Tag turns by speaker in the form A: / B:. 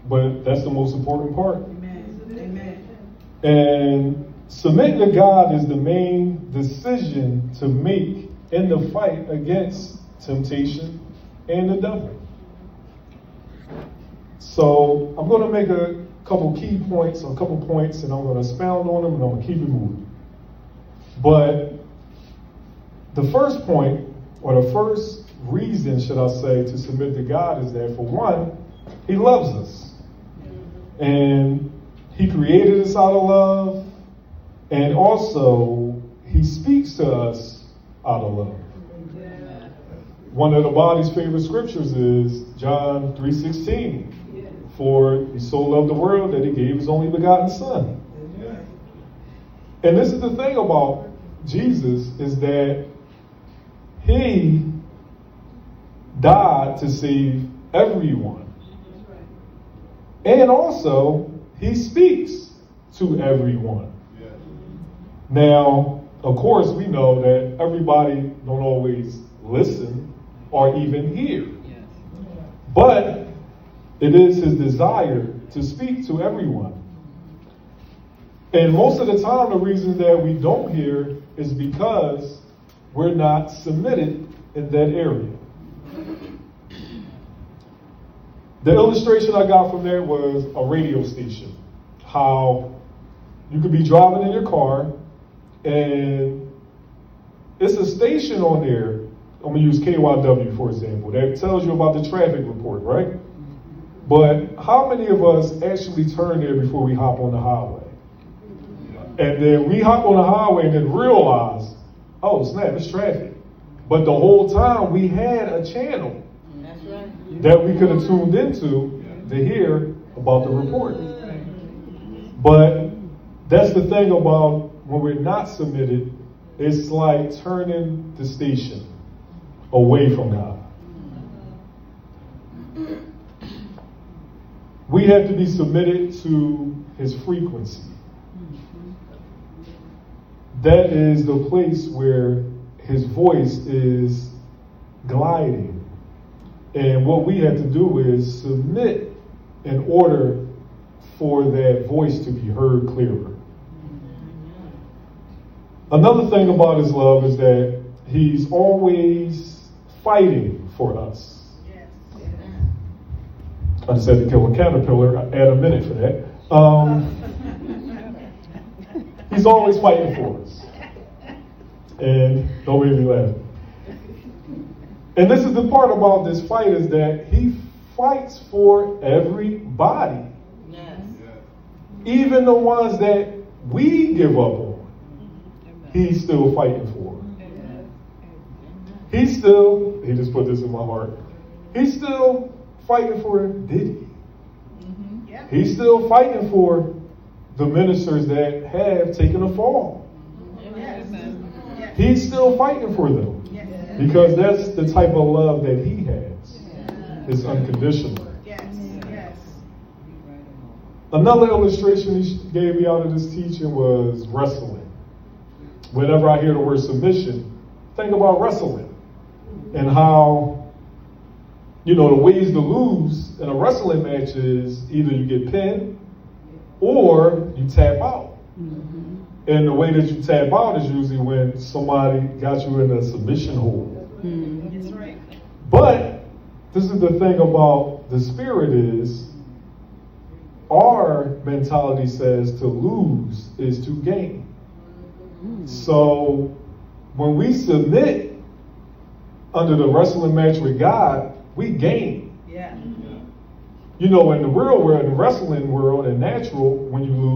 A: but that's the most important part.
B: Amen.
A: And submitting to God is the main decision to make in the fight against temptation and the devil. So I'm going to make a couple key points, and I'm going to expound on them, and I'm going to keep it moving. But the first point, or the first reason, should I say, to submit to God is that, for one, He loves us. And He created us out of love, and also He speaks to us out of love. One of the body's favorite scriptures is John 3:16. For He so loved the world that He gave His only begotten Son. And this is the thing about Jesus, is that He died to save everyone. And also, He speaks to everyone. Now, of course, we know that everybody don't always listen or even hear. But it is His desire to speak to everyone. And most of the time, the reason that we don't hear is because we're not submitted in that area. The illustration I got from there was a radio station. How you could be driving in your car, and it's a station on there. I'm going to use KYW, for example, that tells you about the traffic report, right? But how many of us actually turn there before we hop on the highway? And then we hop on the highway and then realize, oh snap, it's traffic. But the whole time we had a channel that we could have tuned into to hear about the report. But that's the thing about when we're not submitted, it's like turning the station away from God. We have to be submitted to His frequency. That is the place where His voice is gliding. And what we have to do is submit in order for that voice to be heard clearer. Another thing about His love is that He's always fighting for us. I just had to kill a caterpillar. Add a minute for that. He's always fighting for us. And don't make me laugh. And this is the part about this fight, is that He fights for everybody.
B: Yes.
A: Even the ones that we give up on, He's still fighting for. He just put this in my heart. He's still fighting for Diddy. He's still fighting for the ministers that have taken a fall. He's still fighting for them. Because that's the type of love that He has. It's unconditional. Another illustration He gave me out of this teaching was wrestling. Whenever I hear the word submission, think about wrestling. And how, the ways to lose in a wrestling match is either you get pinned or you tap out. And the way that you tap out is usually when somebody got you in a submission hold.
B: That's right.
A: But this is the thing about the Spirit, is our mentality says to lose is to gain. So when we submit under the wrestling match with God, we gain.
B: Yeah.
A: In the real world, in the wrestling world, and natural, when you lose,